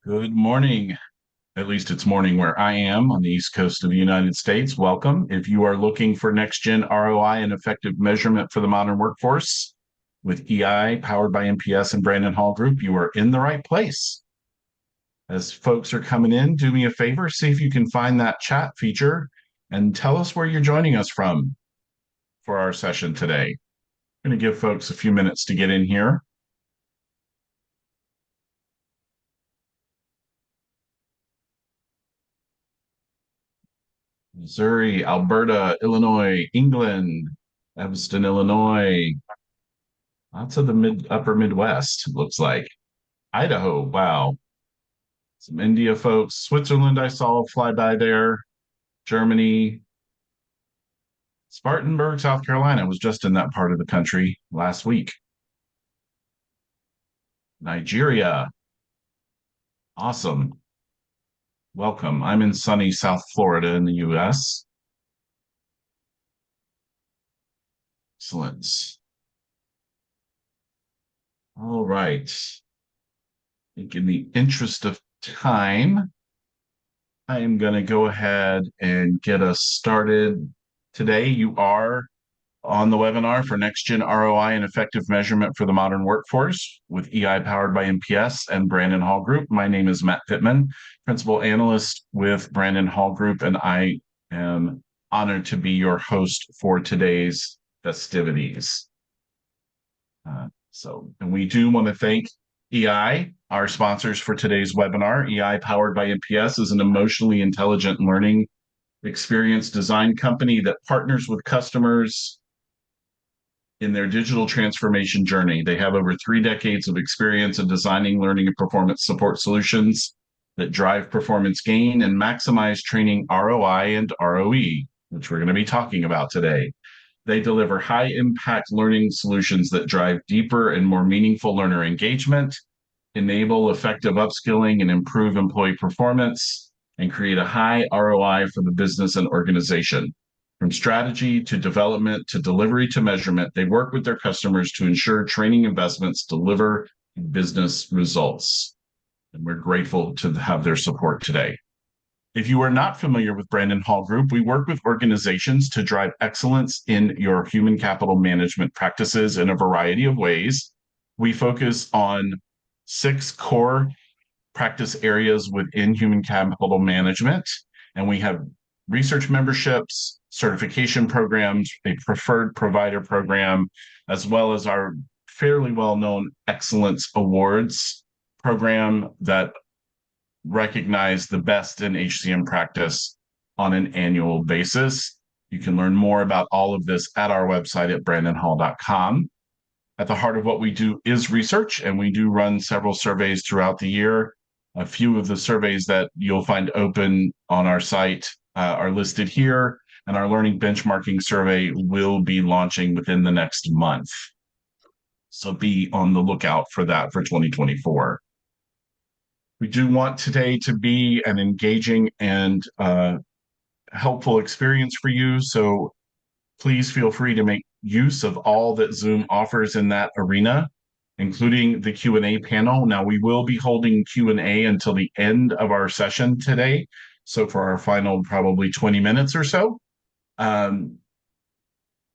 Good morning. At least it's morning where I am on the East Coast of the United States. Welcome. If you are looking for next gen ROI and effective measurement for the modern workforce with EI powered by MPS and Brandon Hall Group, you are in the right place. As folks are coming in, do me a favor, see if you can find that chat feature and tell us where you're joining us from for our session today. I'm going to give folks a few minutes to get in here. Missouri, Alberta, Illinois, England, Evanston, Illinois, lots of the upper Midwest, looks like. Idaho, wow. Some India folks. Switzerland, I saw fly by there. Germany. Spartanburg, South Carolina was just in that part of the country last week. Nigeria. Awesome. Welcome. I'm in sunny South Florida in the US. Excellent. All right. I think in the interest of time, I am going to go ahead and get us started. Today, you are on the webinar for Next Gen ROI and Effective Measurement for the Modern Workforce with EI powered by MPS and Brandon Hall Group. My name is Matt Pittman, Principal Analyst with Brandon Hall Group, and I am honored to be your host for today's festivities. And we do want to thank EI, our sponsors for today's webinar. EI powered by MPS is an emotionally intelligent learning experience design company that partners with customers in their digital transformation journey. They have over 3 decades of experience in designing learning and performance support solutions that drive performance gain and maximize training ROI and ROE, which we're going to be talking about today. They deliver high-impact learning solutions that drive deeper and more meaningful learner engagement, enable effective upskilling and improve employee performance, and create a high ROI for the business and organization. From strategy to development to delivery to measurement, they work with their customers to ensure training investments deliver business results. And we're grateful to have their support today. If you are not familiar with Brandon Hall Group, we work with organizations to drive excellence in your human capital management practices in a variety of ways. We focus on 6 core practice areas within human capital management, and we have research memberships, certification programs, a preferred provider program, as well as our fairly well-known Excellence Awards program that recognize the best in HCM practice on an annual basis. You can learn more about all of this at our website at brandonhall.com. At the heart of what we do is research, and we do run several surveys throughout the year. A few of the surveys that you'll find open on our site are listed here, and our learning benchmarking survey will be launching within the next month. So be on the lookout for that for 2024. We do want today to be an engaging and helpful experience for you. So please feel free to make use of all that Zoom offers in that arena, including the Q&A panel. Now, we will be holding Q&A until the end of our session today. So for our final probably 20 minutes or so.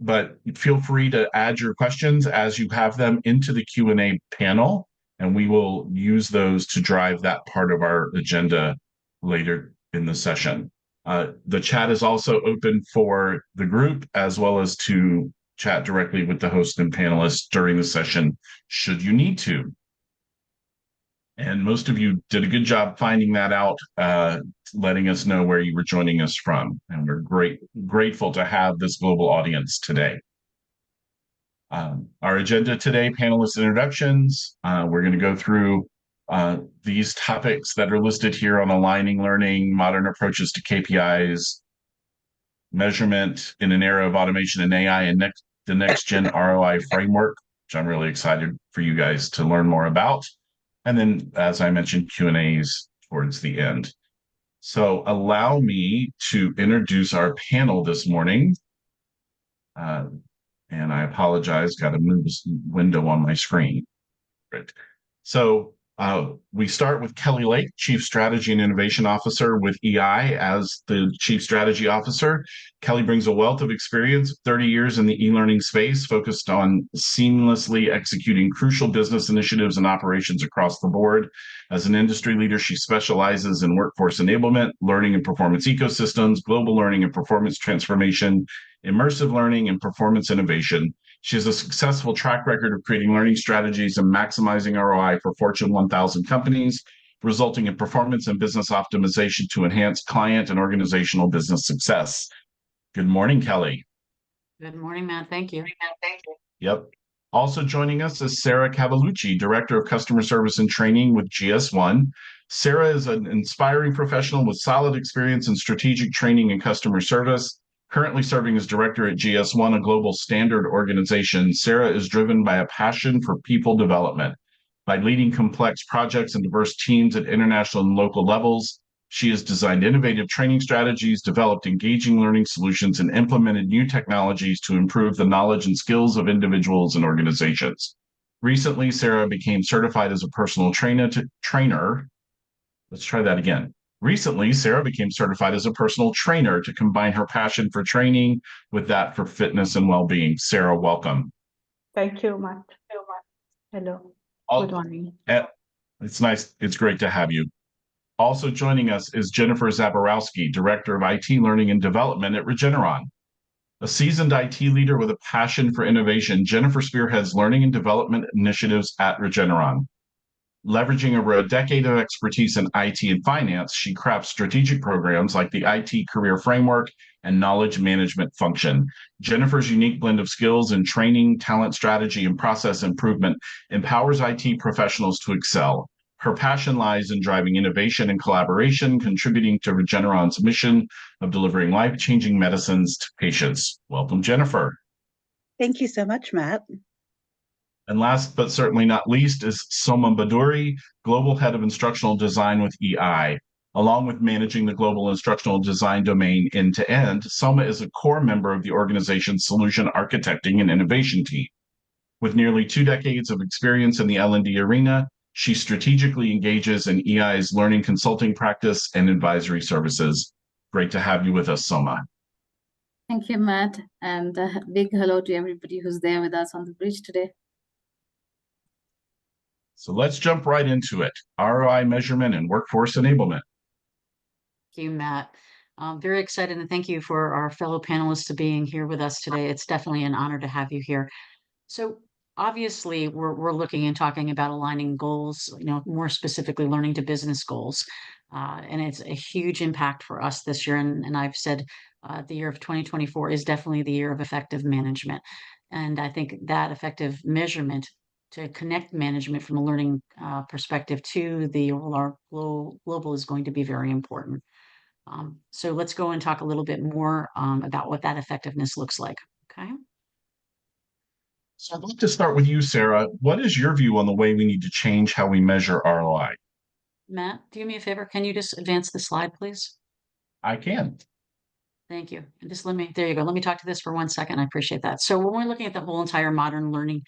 But feel free to add your questions as you have them into the Q&A panel, and we will use those to drive that part of our agenda later in the session. The chat is also open for the group as well as to chat directly with the host and panelists during the session, should you need to. And most of you did a good job finding that out, letting us know where you were joining us from. And we're grateful to have this global audience today. Our agenda today, panelist introductions. We're going to go through these topics that are listed here on aligning learning, modern approaches to KPIs, measurement in an era of automation and AI, and the next gen ROI framework, which I'm really excited for you guys to learn more about. And then, as I mentioned, Q&As towards the end. So allow me to introduce our panel this morning. And I apologize, got to move this window on my screen. Right. So We start with Kelly Lake, Chief Strategy and Innovation Officer with EI as the Chief Strategy Officer. Kelly brings a wealth of experience, 30 years in the e-learning space, focused on seamlessly executing crucial business initiatives and operations across the board. As an industry leader, she specializes in workforce enablement, learning and performance ecosystems, global learning and performance transformation, immersive learning, and performance innovation. She has a successful track record of creating learning strategies and maximizing ROI for Fortune 1000 companies, resulting in performance and business optimization to enhance client and organizational business success. Good morning, Kelly. Good morning, Matt. Thank you. Yep. Also joining us is Sarah Cavalucci, Director of Customer Service and Training with GS1. Sarah is an inspiring professional with solid experience in strategic training and customer service. Currently serving as director at GS1, a global standard organization, Sarah is driven by a passion for people development. By leading complex projects and diverse teams at international and local levels, she has designed innovative training strategies, developed engaging learning solutions, and implemented new technologies to improve the knowledge and skills of individuals and organizations. Recently, Sarah became certified as a personal trainer. Let's try that again. Recently, Sarah became certified as a personal trainer to combine her passion for training with that for fitness and well-being. Sarah, welcome. Thank you, Matt. Hello. Good morning. It's nice. It's great to have you. Also joining us is Jennifer Zaborowski, Director of IT Learning and Development at Regeneron. A seasoned IT leader with a passion for innovation, Jennifer spearheads learning and development initiatives at Regeneron. Leveraging over a decade of expertise in IT and finance, she crafts strategic programs like the IT Career Framework and Knowledge Management Function. Jennifer's unique blend of skills in training, talent strategy, and process improvement empowers IT professionals to excel. Her passion lies in driving innovation and collaboration, contributing to Regeneron's mission of delivering life-changing medicines to patients. Welcome, Jennifer. Thank you so much, Matt. And last but certainly not least is Soma Baduri, Global Head of Instructional Design with EI. Along with managing the global instructional design domain end-to-end, Soma is a core member of the organization's solution architecting and innovation team. With nearly 2 decades of experience in the L&D arena, she strategically engages in EI's learning consulting practice and advisory services. Great to have you with us, Soma. Thank you, Matt, and a big hello to everybody who's there with us on the bridge today. So let's jump right into it. ROI measurement and workforce enablement. Thank you, Matt. I'm very excited, and thank you for our fellow panelists to being here with us today. It's definitely an honor to have you here. So obviously, we're looking and talking about aligning goals, more specifically learning to business goals. And it's a huge impact for us this year. And I've said the year of 2024 is definitely the year of effective management. And I think that effective measurement to connect management from a learning perspective to the overall global is going to be very important. So let's go and talk a little bit more about what that effectiveness looks like. Okay. So I'd like to start with you, Sarah. What is your view on the way we need to change how we measure ROI? Matt, do me a favor. Can you just advance the slide, please? I can. Thank you. And just there you go. Let me talk to this for 1 second. I appreciate that. So when we're looking at the whole entire modern learning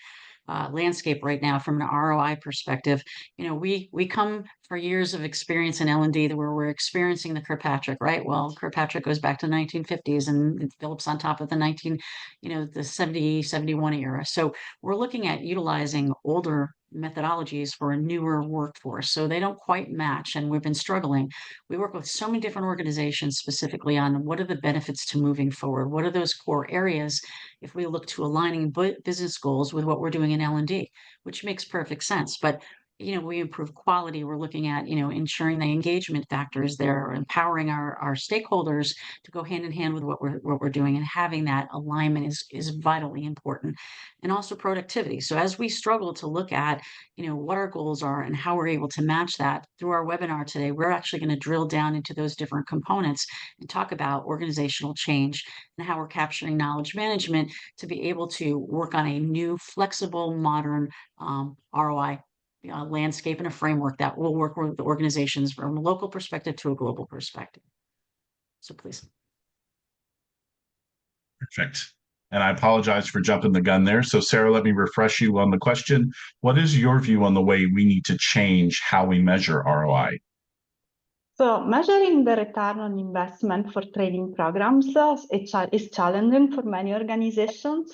landscape right now from an ROI perspective, we come for years of experience in L&D where we're experiencing the Kirkpatrick, right? Well, Kirkpatrick goes back to the 1950s and it develops on top of the 70, 71 era. So we're looking at utilizing older methodologies for a newer workforce. So they don't quite match, and we've been struggling. We work with so many different organizations specifically on what are the benefits to moving forward? What are those core areas if we look to aligning business goals with what we're doing in L&D, which makes perfect sense. But we improve quality. We're looking at, ensuring the engagement factors there, empowering our stakeholders to go hand in hand with what we're doing, and having that alignment is vitally important. And also productivity. So as we struggle to look at, what our goals are and how we're able to match that through our webinar today, we're actually going to drill down into those different components and talk about organizational change and how we're capturing knowledge management to be able to work on a new, flexible, modern ROI landscape and a framework that will work with the organizations from a local perspective to a global perspective. So please. Perfect. And I apologize for jumping the gun there. So Sarah, let me refresh you on the question. What is your view on the way we need to change how we measure ROI? So measuring the return on investment for training programs is challenging for many organizations.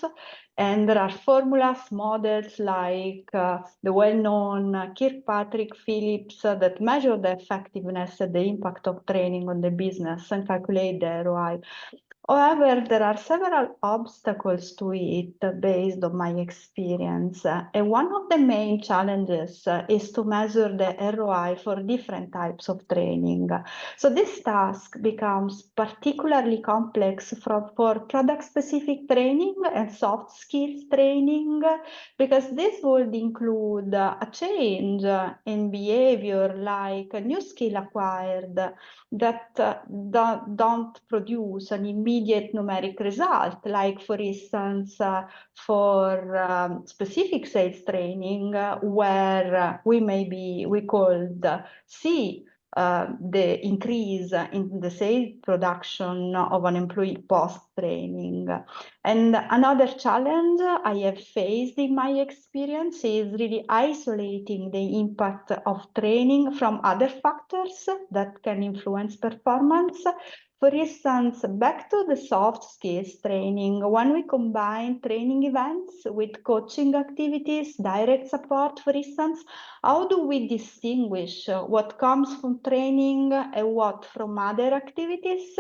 And there are formulas, models like the well-known Kirkpatrick Phillips that measure the effectiveness and the impact of training on the business and calculate the ROI. However, there are several obstacles to it based on my experience. And one of the main challenges is to measure the ROI for different types of training. So this task becomes particularly complex for product-specific training and soft skills training, because this would include a change in behavior, like a new skill acquired that don't produce an immediate numeric result, like for instance, for specific sales training, where we could see the increase in the sales production of an employee post-training. And another challenge I have faced in my experience is really isolating the impact of training from other factors that can influence performance. For instance, back to the soft skills training, when we combine training events with coaching activities, direct support, for instance, how do we distinguish what comes from training and what from other activities?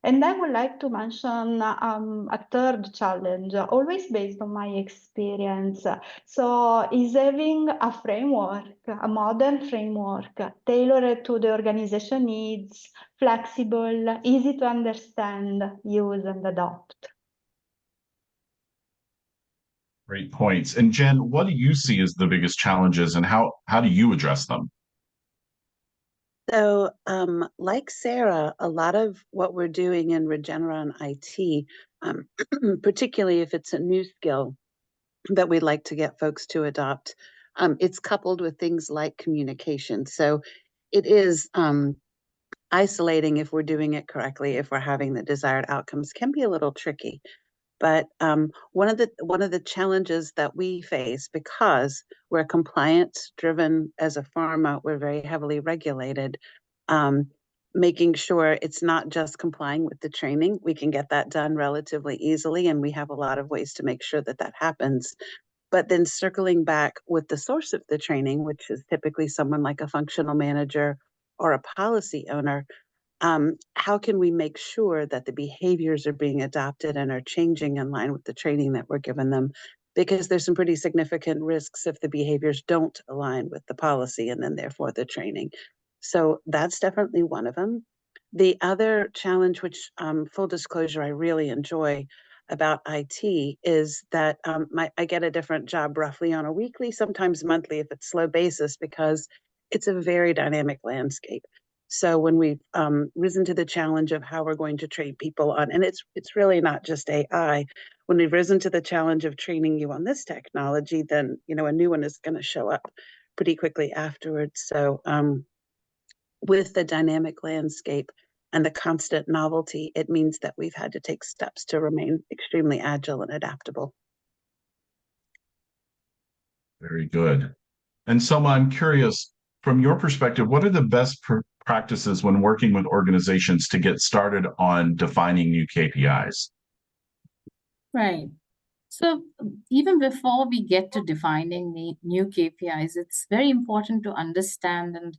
And I would like to mention a third challenge, always based on my experience. So is having a framework, a modern framework, tailored to the organization needs, flexible, easy to understand, use, and adopt. Great points. And Jen, what do you see as the biggest challenges and how do you address them? So, like Sarah, a lot of what we're doing in Regeneron IT, particularly if it's a new skill that we'd like to get folks to adopt, it's coupled with things like communication. So it is isolating if we're doing it correctly, if we're having the desired outcomes, can be a little tricky. But one of the challenges that we face, because we're compliance driven as a pharma, we're very heavily regulated. Making sure it's not just complying with the training, we can get that done relatively easily, and we have a lot of ways to make sure that that happens. But then circling back with the source of the training, which is typically someone like a functional manager or a policy owner, how can we make sure that the behaviors are being adopted and are changing in line with the training that we're giving them? Because there's some pretty significant risks if the behaviors don't align with the policy and then therefore the training. So that's definitely one of them. The other challenge, which full disclosure, I really enjoy about IT, is that I get a different job roughly on a weekly, sometimes monthly if it's slow basis, because it's a very dynamic landscape. So when we've risen to the challenge of how we're going to train people on, and it's really not just AI, when we've risen to the challenge of training you on this technology, then a new one is going to show up pretty quickly afterwards. So with the dynamic landscape and the constant novelty, it means that we've had to take steps to remain extremely agile and adaptable. Very good. And Soma, I'm curious, from your perspective, what are the best practices when working with organizations to get started on defining new KPIs? Right. So even before we get to defining the new KPIs, it's very important to understand and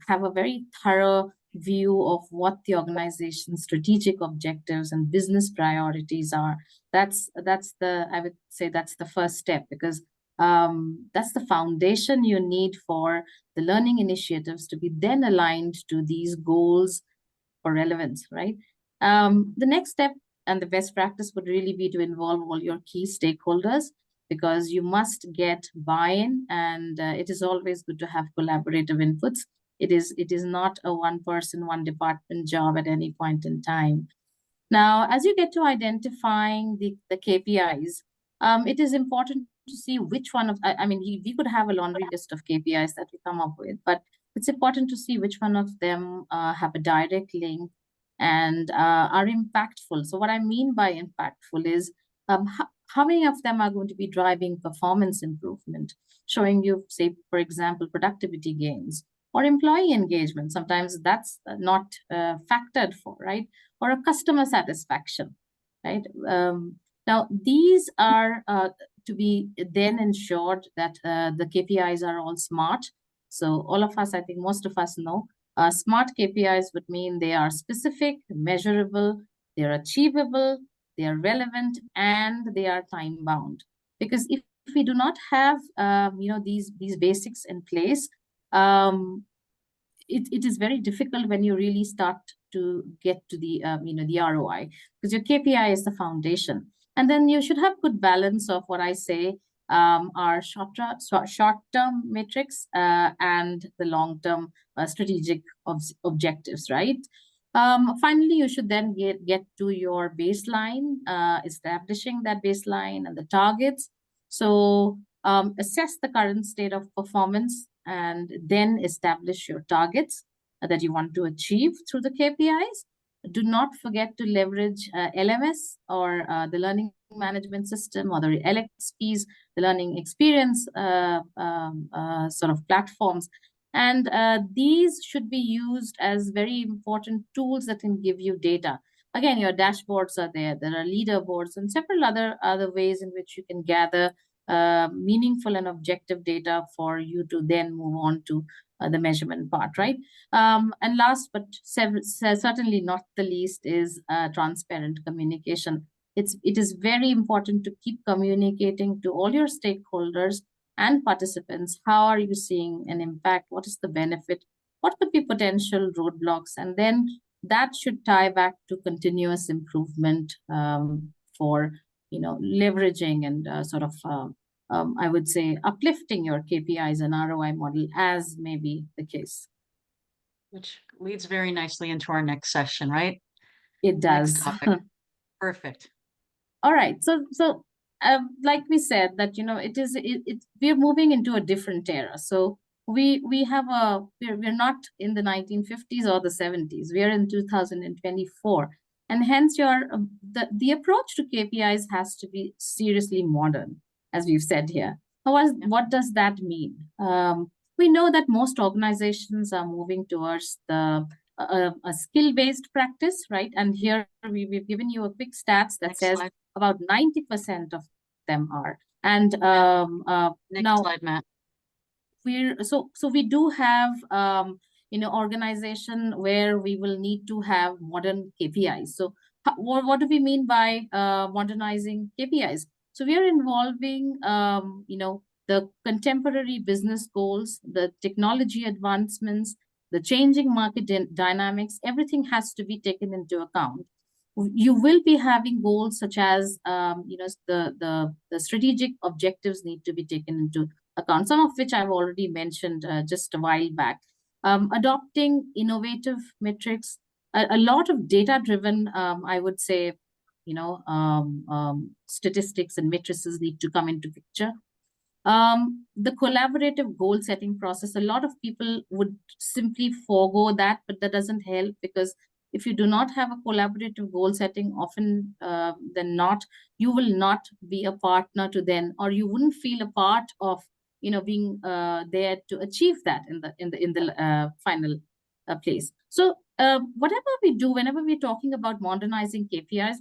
have a very thorough view of what the organization's strategic objectives and business priorities are. I would say that's the first step, because that's the foundation you need for the learning initiatives to be then aligned to these goals for relevance, right? The next step and the best practice would really be to involve all your key stakeholders, because you must get buy-in, and it is always good to have collaborative inputs. It is not a one person, one department job at any point in time. Now, as you get to identifying the KPIs, it is important to see which one of, we could have a laundry list of KPIs that we come up with, but it's important to see which one of them have a direct link and are impactful. So what I mean by impactful is how many of them are going to be driving performance improvement, showing you, say, for example, productivity gains or employee engagement. Sometimes that's not factored for, right? Or a customer satisfaction, right? Now, these are to be then ensured that the KPIs are all SMART. So all of us, I think most of us know, SMART KPIs would mean they are specific, measurable, they're achievable, they are relevant, and they are time bound. Because if we do not have these basics in place, it is very difficult when you really start to get to the the ROI, because your KPI is the foundation. And then you should have good balance of what I say are short-term metrics and the long-term strategic objectives, right? Finally, you should then get to your baseline, establishing that baseline and the targets. So assess the current state of performance and then establish your targets that you want to achieve through the KPIs. Do not forget to leverage LMS or the learning management system, or the LXPs, the learning experience sort of platforms. And these should be used as very important tools that can give you data. Again, your dashboards are there. There are leaderboards and several other ways in which you can gather meaningful and objective data for you to then move on to the measurement part, right? And last but certainly not the least is transparent communication. It is very important to keep communicating to all your stakeholders and participants. How are you seeing an impact? What is the benefit? What could be potential roadblocks? And then that should tie back to continuous improvement for leveraging and I would say uplifting your KPIs and ROI model, as may be the case. Which leads very nicely into our next session, right? It does. Next topic. Perfect. All right. So like we said, that we're moving into a different era. So we're not in the 1950s or the 70s. We are in 2024. And hence the approach to KPIs has to be seriously modern, as we've said here. What does that mean? We know that most organizations are moving towards a skill-based practice, right? And here we've given you a quick stats that Next says slide. about 90% of them are. And Next slide, Matt. We do have organization where we will need to have modern KPIs. So what do we mean by modernizing KPIs? So we are involving the contemporary business goals, the technology advancements, the changing market dynamics. Everything has to be taken into account. You will be having goals such as the strategic objectives need to be taken into account, some of which I've already mentioned just a while back. Adopting innovative metrics, a lot of data-driven, I would say, statistics and matrices need to come into picture. The collaborative goal setting process, a lot of people would simply forego that, but that doesn't help, because if you do not have a collaborative goal setting, often than not, you will not be a partner to them, or you wouldn't feel a part of being there to achieve that in the final place. So whatever we do, whenever we're talking about modernizing KPIs,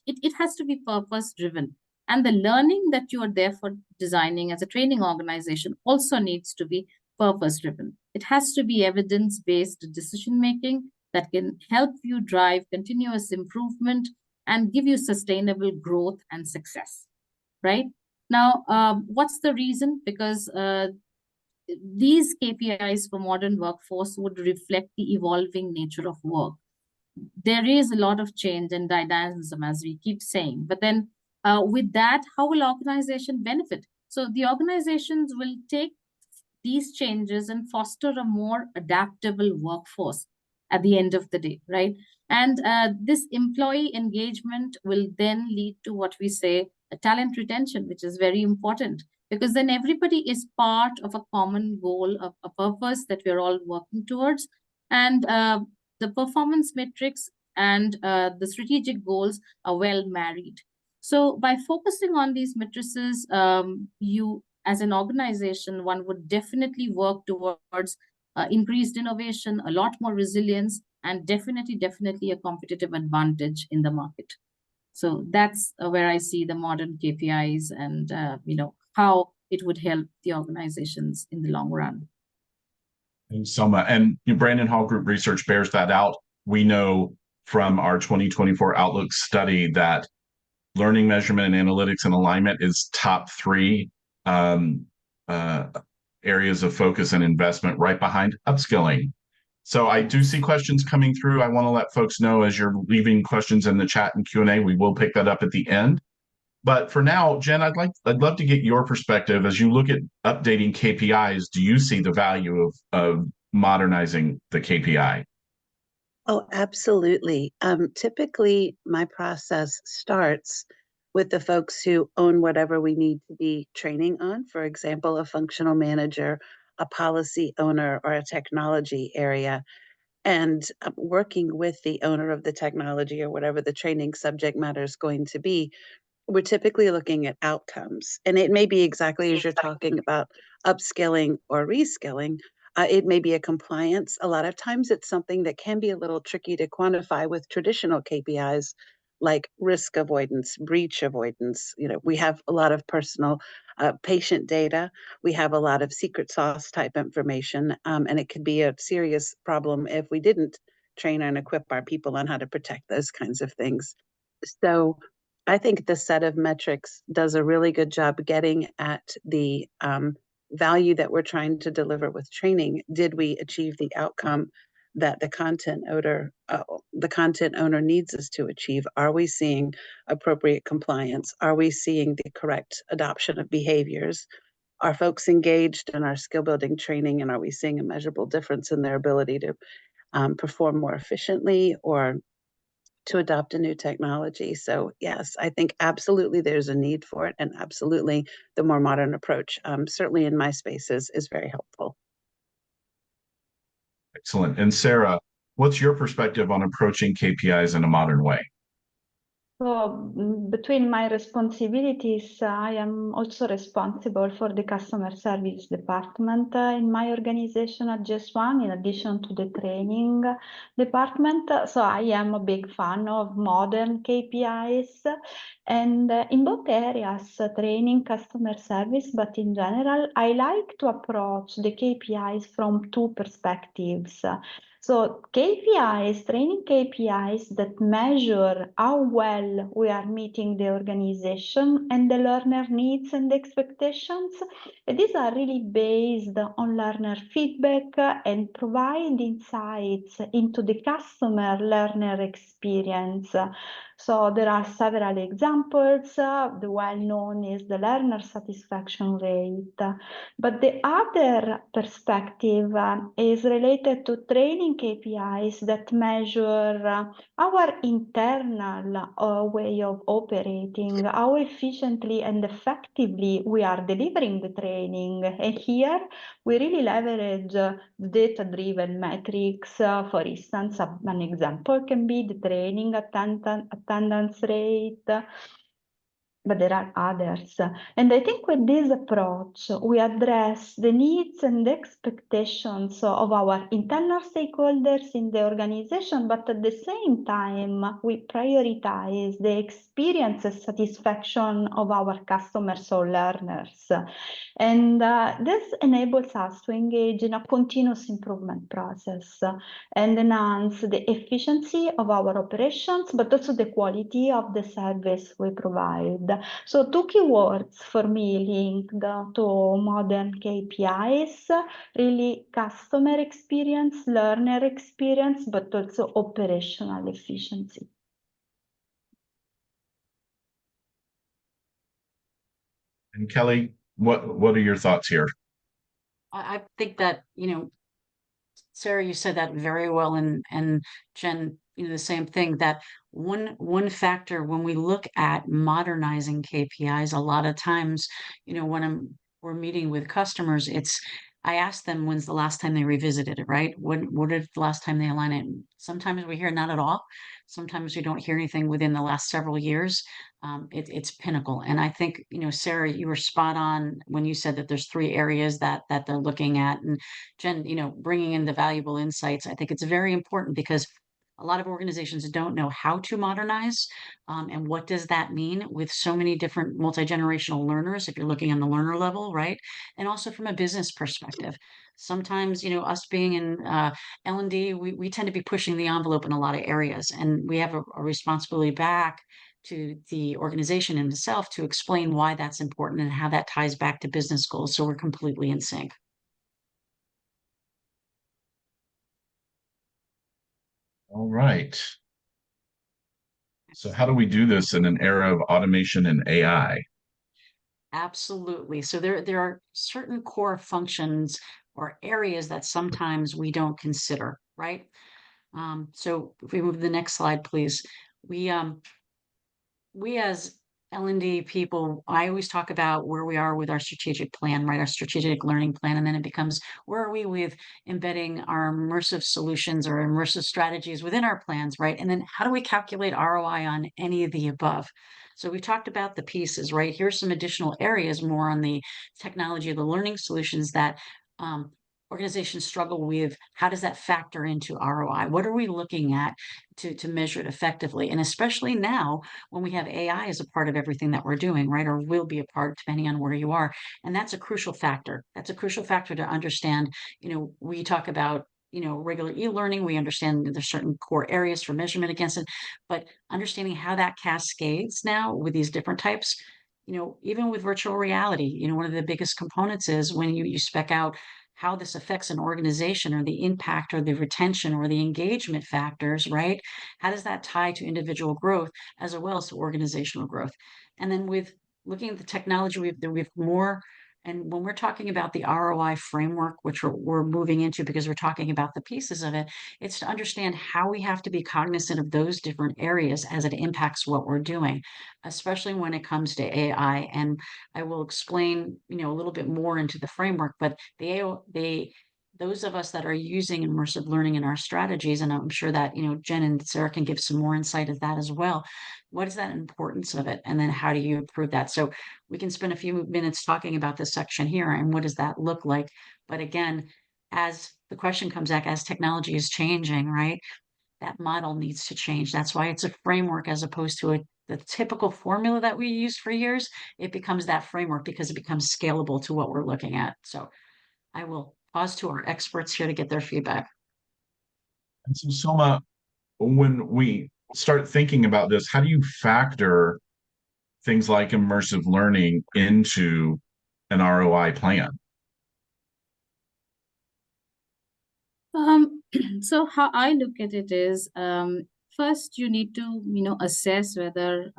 it has to be purpose driven. And the learning that you are there for designing as a training organization also needs to be purpose driven. It has to be evidence-based decision making that can help you drive continuous improvement and give you sustainable growth and success, right? Now, what's the reason? Because these KPIs for modern workforce would reflect the evolving nature of work. There is a lot of change and dynamism, as we keep saying, but then with that, how will organization benefit? So the organizations will take these changes and foster a more adaptable workforce at the end of the day, right? And this employee engagement will then lead to what we say a talent retention, which is very important, because then everybody is part of a common goal, a purpose that we're all working towards. And the performance metrics and the strategic goals are well married. So by focusing on these matrices, you, as an organization, one would definitely work towards increased innovation, a lot more resilience, and definitely a competitive advantage in the market. So that's where I see the modern KPIs and how it would help the organizations in the long run. And Selma, and Brandon Hall Group research bears that out. We know from our 2024 Outlook study that learning, measurement, and analytics and alignment is top 3 areas of focus and investment, right behind upskilling. So I do see questions coming through. I want to let folks know, as you're leaving questions in the chat and Q&A, we will pick that up at the end. But for now, Jen, I'd love to get your perspective as you look at updating KPIs. Do you see the value of modernizing the KPI? Oh, absolutely. Typically, my process starts with the folks who own whatever we need to be training on. For example, a functional manager, a policy owner, or a technology area. And working with the owner of the technology or whatever the training subject matter is going to be, we're typically looking at outcomes. And it may be exactly as you're talking about upskilling or reskilling. It may be a compliance. A lot of times it's something that can be a little tricky to quantify with traditional KPIs like risk avoidance, breach avoidance. We have a lot of personal patient data. We have a lot of secret sauce type information, and it could be a serious problem if we didn't train and equip our people on how to protect those kinds of things. So I think the set of metrics does a really good job getting at the value that we're trying to deliver with training. Did we achieve the outcome that the content owner needs us to achieve? Are we seeing appropriate compliance? Are we seeing the correct adoption of behaviors? Are folks engaged in our skill building training, and are we seeing a measurable difference in their ability to perform more efficiently or to adopt a new technology? So yes, I think absolutely there's a need for it, and absolutely the more modern approach, certainly in my space, is very helpful. Excellent. And Sarah, what's your perspective on approaching KPIs in a modern way? So between my responsibilities, I am also responsible for the customer service department in my organization at GS1, in addition to the training department. So I am a big fan of modern KPIs, and in both areas, training, customer service, but in general, I like to approach the KPIs from 2 perspectives. So KPIs, training KPIs that measure how well we are meeting the organization and the learner needs and expectations. And these are really based on learner feedback and provide insights into the customer learner experience. So there are several examples. The well-known is the learner satisfaction rate. But the other perspective is related to training KPIs that measure our internal way of operating, how efficiently and effectively we are delivering the training. And here we really leverage data-driven metrics. For instance, an example can be the training attendance rate, but there are others. And I think with this approach, we address the needs and expectations of our internal stakeholders in the organization, but at the same time, we prioritize the experience and satisfaction of our customers or learners. And this enables us to engage in a continuous improvement process and enhance the efficiency of our operations, but also the quality of the service we provide. So 2 keywords for me linked to modern KPIs, really customer experience, learner experience, but also operational efficiency. And Kelly, what are your thoughts here? I think that, Sarah, you said that very well, and Jen, the same thing, that one factor when we look at modernizing KPIs, a lot of times, when we're meeting with customers, I ask them when's the last time they revisited it, right? What is the last time they align it? Sometimes we hear not at all. sometimes we don't hear anything within the last several years, it's pinnacle. And I think, Sarah, you were spot on when you said that there's 3 areas that they're looking at. And Jen, bringing in the valuable insights, I think it's very important because a lot of organizations don't know how to modernize. And what does that mean with so many different multi-generational learners, if you're looking on the learner level, right? And also from a business perspective. Sometimes, us being in L&D, we tend to be pushing the envelope in a lot of areas, and we have a responsibility back to the organization in itself to explain why that's important and how that ties back to business goals, so we're completely in sync. All right. So how do we do this in an era of automation and AI? Absolutely. So there are certain core functions or areas that sometimes we don't consider, right? So if we move to the next slide, please. We as L&D people, I always talk about where we are with our strategic plan, right? Our strategic learning plan. And then it becomes, where are we with embedding our immersive solutions or immersive strategies within our plans, right? And then how do we calculate ROI on any of the above? So we've talked about the pieces, right? Here's some additional areas more on the technology of the learning solutions that organizations struggle with. How does that factor into ROI? What are we looking at to measure it effectively? And especially now when we have AI as a part of everything that we're doing, right? Or will be a part depending on where you are. And that's a crucial factor. That's a crucial factor to understand. We talk about regular e-learning, we understand there's certain core areas for measurement against it, but understanding how that cascades now with these different types, even with virtual reality, one of the biggest components is when you spec out how this affects an organization or the impact or the retention or the engagement factors, right? How does that tie to individual growth as well as to organizational growth? And then with looking at the technology, we have more. And when we're talking about the ROI framework, which we're moving into because we're talking about the pieces of it, it's to understand how we have to be cognizant of those different areas as it impacts what we're doing, especially when it comes to AI. And I will explain, a little bit more into the framework, but those of us that are using immersive learning in our strategies, and I'm sure that, Jen and Sarah can give some more insight of that as well. What is that importance of it? And then how do you improve that? So we can spend a few minutes talking about this section here and what does that look like? But again, as the question comes back, as technology is changing, right? That model needs to change. That's why it's a framework as opposed to the typical formula that we used for years. It becomes that framework because it becomes scalable to what we're looking at. So I will pause to our experts here to get their feedback. And so, Soma, when we start thinking about this, how do you factor things like immersive learning into an ROI plan? So how I look at it is, first you need to, assess whether,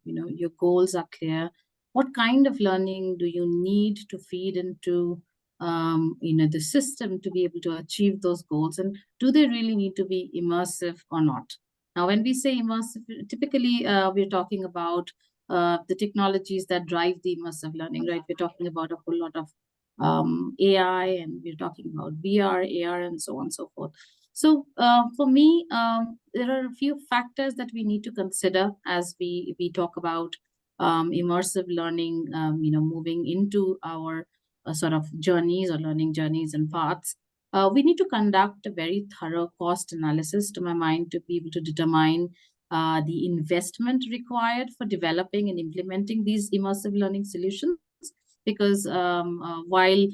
your goals are clear. What kind of learning do you need to feed into, the system to be able to achieve those goals? And do they really need to be immersive or not? Now, when we say immersive, typically we're talking about the technologies that drive the immersive learning, right? We're talking about a whole lot of AI, and we're talking about VR, AR, and so on and so forth. So for me, there are a few factors that we need to consider as we talk about immersive learning, moving into our sort of journeys or learning journeys and paths. We need to conduct a very thorough cost analysis, to my mind, to be able to determine the investment required for developing and implementing these immersive learning solutions. Because while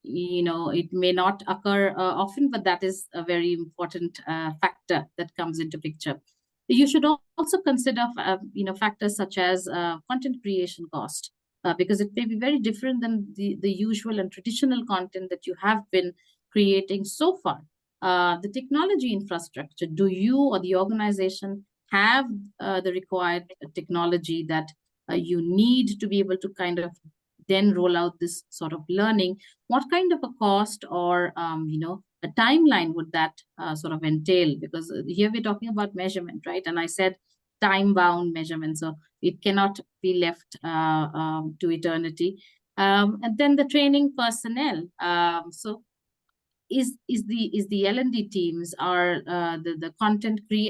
it may not occur often, but that is a very important factor that comes into picture. You should also consider factors such as content creation cost, because it may be very different than the usual and traditional content that you have been creating so far. The technology infrastructure, do you or the organization have the required technology that you need to be able to kind of then roll out this sort of learning? What kind of a cost or a timeline would that sort of entail? Because here we're talking about measurement, right? And I said time-bound measurement, so it cannot be left to eternity. And then the training personnel. So is the L&D teams, are the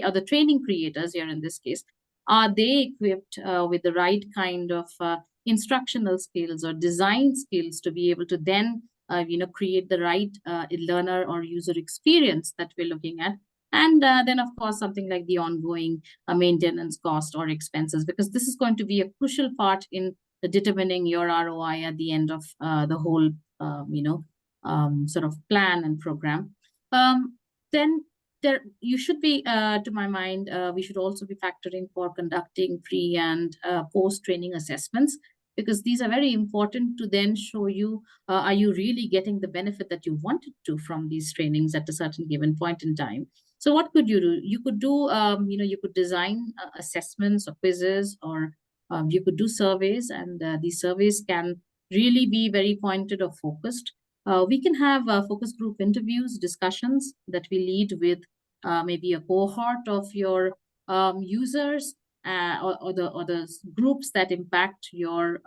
or the training creators here in this case, are they equipped with the right kind of instructional skills or design skills to be able to then create the right learner or user experience that we're looking at? And then, of course, something like the ongoing maintenance cost or expenses, because this is going to be a crucial part in determining your ROI at the end of the whole, sort of plan and program. Then you should be, to my mind, we should also be factoring for conducting pre and post-training assessments, because these are very important to then show you, are you really getting the benefit that you wanted to from these trainings at a certain given point in time? So what could you do? You could do, you could design assessments or quizzes, or you could do surveys, and these surveys can really be very pointed or focused. We can have focus group interviews, discussions that we lead with maybe a cohort of your users or the groups that impact your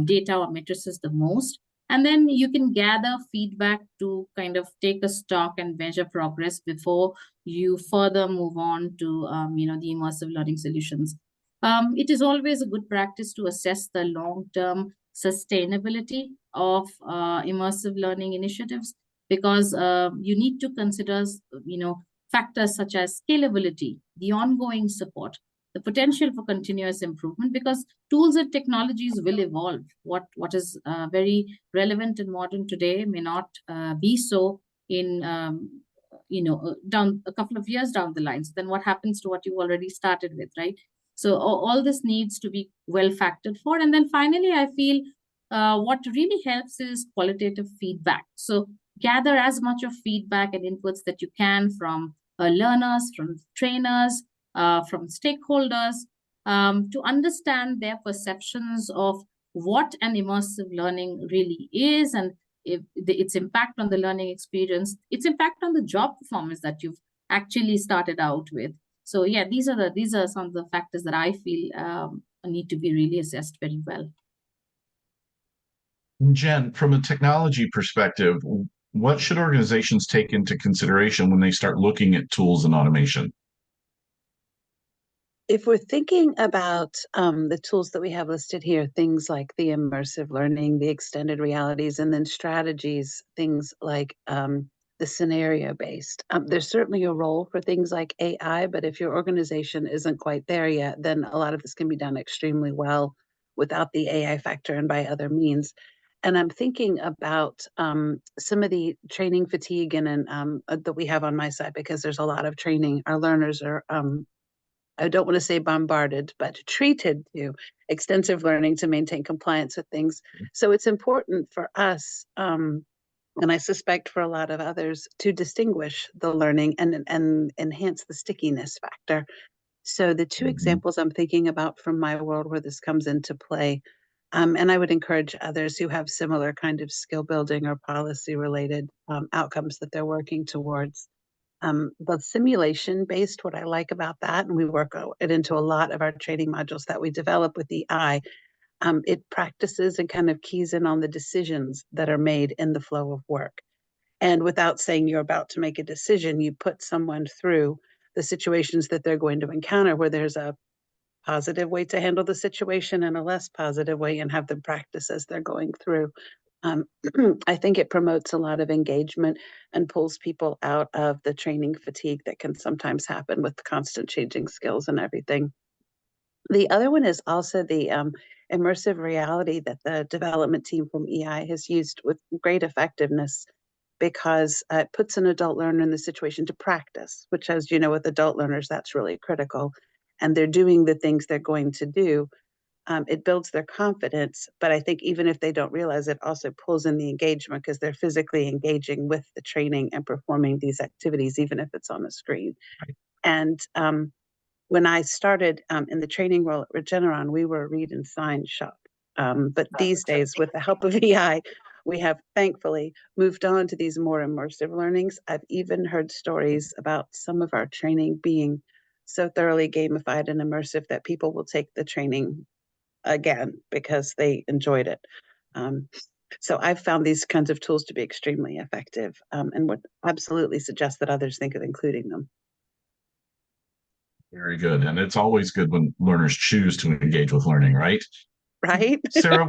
data or matrices the most. And then you can gather feedback to kind of take a stock and measure progress before you further move on to the immersive learning solutions. It is always a good practice to assess the long-term sustainability of immersive learning initiatives, because you need to consider, factors such as scalability, the ongoing support, the potential for continuous improvement, because tools and technologies will evolve. What is very relevant and modern today may not be so in down a couple of years down the line. So then what happens to what you already started with, right? So all this needs to be well factored for. And then finally, I feel what really helps is qualitative feedback. So gather as much of feedback and inputs that you can from learners, from trainers, from stakeholders, to understand their perceptions of what an immersive learning really is, and its impact on the learning experience, its impact on the job performance that you've actually started out with. So yeah, these are some of the factors that I feel need to be really assessed very well. Jen, from a technology perspective, what should organizations take into consideration when they start looking at tools and automation? If we're thinking about the tools that we have listed here, things like the immersive learning, the extended realities, and then strategies, things like the scenario-based. There's certainly a role for things like AI, but if your organization isn't quite there yet, then a lot of this can be done extremely well without the AI factor and by other means. And I'm thinking about some of the training fatigue and that we have on my side, because there's a lot of training. Our learners are I don't want to say bombarded, but treated to extensive learning to maintain compliance with things. So it's important for us, and I suspect for a lot of others, to distinguish the learning and enhance the stickiness factor. So the two examples I'm thinking about from my world where this comes into play, and I would encourage others who have similar kind of skill building or policy related outcomes that they're working towards. The simulation based, what I like about that, and we work it into a lot of our training modules that we develop with the eye, it practices and kind of keys in on the decisions that are made in the flow of work. And without saying you're about to make a decision, you put someone through the situations that they're going to encounter, where there's a positive way to handle the situation and a less positive way, and have them practice as they're going through. I think it promotes a lot of engagement and pulls people out of the training fatigue that can sometimes happen with constant changing skills and everything. The other one is also the immersive reality that the development team from EI has used with great effectiveness, because it puts an adult learner in the situation to practice, which, as you know, with adult learners, that's really critical. And they're doing the things they're going to do. It builds their confidence, but I think even if they don't realize it, also pulls in the engagement, because they're physically engaging with the training and performing these activities, even if it's on a screen. Right. And when I started in the training role at Regeneron, we were a read and sign shop. But these days, with the help of AI, we have thankfully moved on to these more immersive learnings. I've even heard stories about some of our training being so thoroughly gamified and immersive that people will take the training again because they enjoyed it. So I've found these kinds of tools to be extremely effective, and would absolutely suggest that others think of including them. Very good. And it's always good when learners choose to engage with learning, right? Right? Sarah,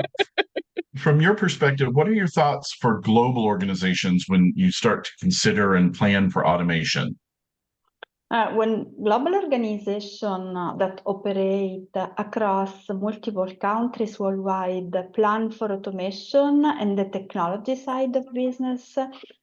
from your perspective, what are your thoughts for global organizations when you start to consider and plan for automation? When global organizations that operate across multiple countries worldwide plan for automation and the technology side of business,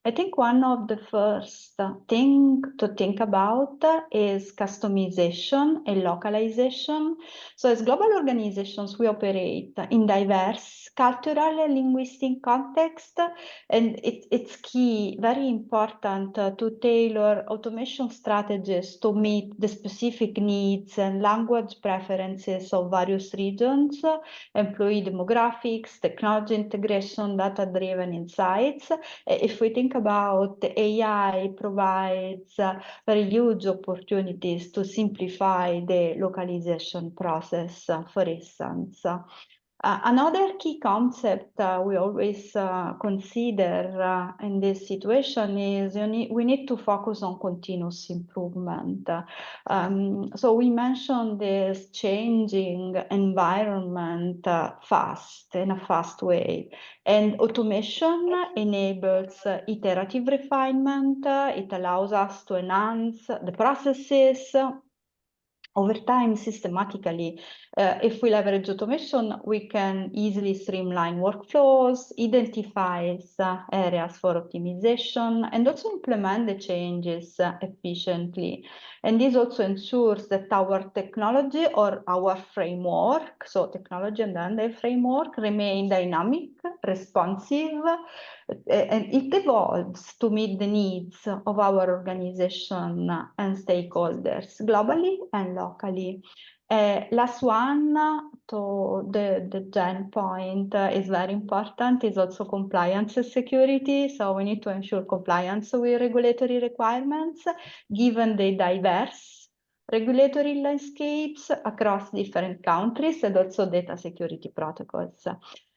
I think one of the first thing to think about is customization and localization. So as global organizations, we operate in diverse cultural and linguistic contexts, and it's key, very important to tailor automation strategies to meet the specific needs and language preferences of various regions, employee demographics, technology integration, data-driven insights. If we think about AI provides very huge opportunities to simplify the localization process, for instance. Another key concept we always consider in this situation is we need to focus on continuous improvement. So we mentioned this changing environment in a fast way. And automation enables iterative refinement. It allows us to enhance the processes over time systematically. If we leverage automation, we can easily streamline workflows, identify areas for optimization, and also implement the changes efficiently. And this also ensures that our technology or our framework, so technology and then the framework, remain dynamic, responsive, and it evolves to meet the needs of our organization and stakeholders globally and locally. Last one, to the Jen point, is very important, is also compliance and security. So we need to ensure compliance with regulatory requirements, given the diverse regulatory landscapes across different countries and also data security protocols.